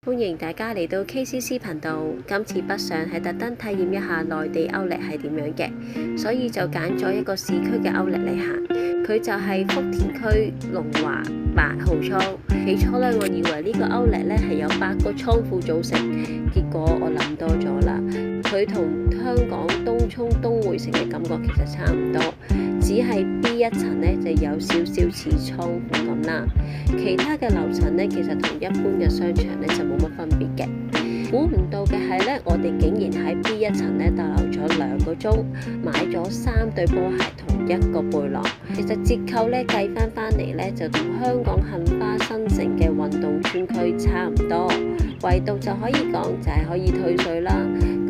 歡迎大家嚟到 KCC 頻道。今次北上係特登體驗一下內地歐力係點樣嘅，所以就揀咗一個市區嘅歐力嚟行。佢就係福田區龍華8號倉。起初咧，我以為呢個歐力咧係由8個倉庫組成，結果我諗多咗啦。佢同香港東涌東薈城嘅感覺其實差唔多，只係 B 一層咧就有少少似倉庫咁啦。其他嘅樓層咧，其實同一般嘅商場咧就冇乜分別嘅。估唔到嘅係咧，我哋竟然喺 B 一層咧逗留咗2個鐘，買咗3對波鞋同1個背囊。其實折扣咧計翻嚟咧，就同香港杏花新城嘅運動村區差唔多，唯獨就可以講就係可以退稅啦。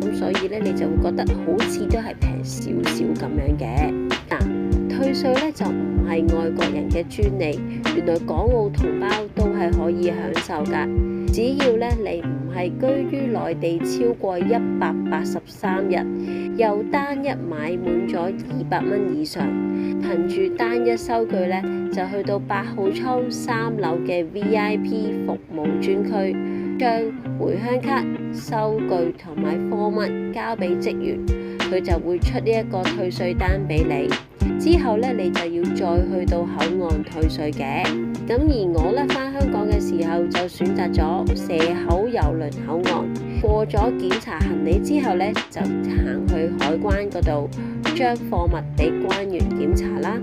咁所以咧，你就會覺得好似都係平少少咁樣嘅。退稅咧就唔係外國人嘅專利，原來港澳同胞都係可以享受㗎。只要咧你唔係居於內地超過183日，又單一買滿咗200蚊以上，憑住單一收據咧就去到8號倉3樓嘅 VIP 服務專區，將回鄉卡、收據同埋貨物交俾職員，佢就會出呢一個退稅單俾你。之後咧，你就要再去到口岸退稅嘅。咁而我咧返香港嘅時候就選擇咗蛇口郵輪口岸，過咗檢查行李之後咧，就行去海關嗰度將貨物俾關員檢查啦。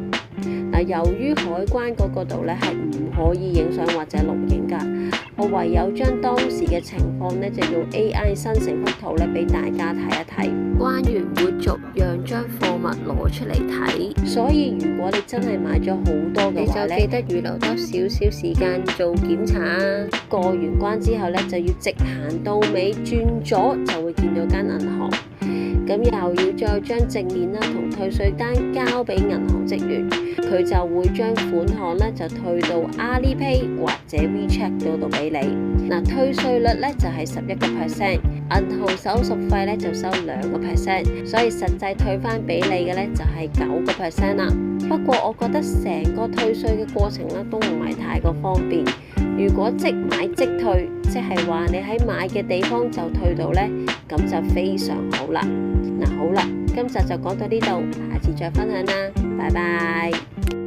由於海關嗰度咧係唔可以影相或者錄影㗎，我唯有將當時嘅情況咧就用 AI 生成幅圖咧俾大家睇一睇。關員會逐樣將貨物攞出嚟睇，所以如果你真係買咗好多嘅話咧，你就記得預留多少少時間做檢查啊。過完關之後咧，就要直行到尾，轉左就會見到間銀行。咁又要再將證件啦同退稅單交俾銀行職員，佢就會將款項咧就退到 Alipay 或者 WeChat 嗰度俾你。退稅率咧就係11%，銀行手續費咧就收2%，所以實際退翻俾你嘅咧就係9%啦。不過我覺得成個退稅嘅過程咧都唔係太過方便。如果即買即退，即係話你喺買嘅地方就退到呢，咁就非常好啦。好啦，今集就講到呢度，下次再分享啦，拜拜。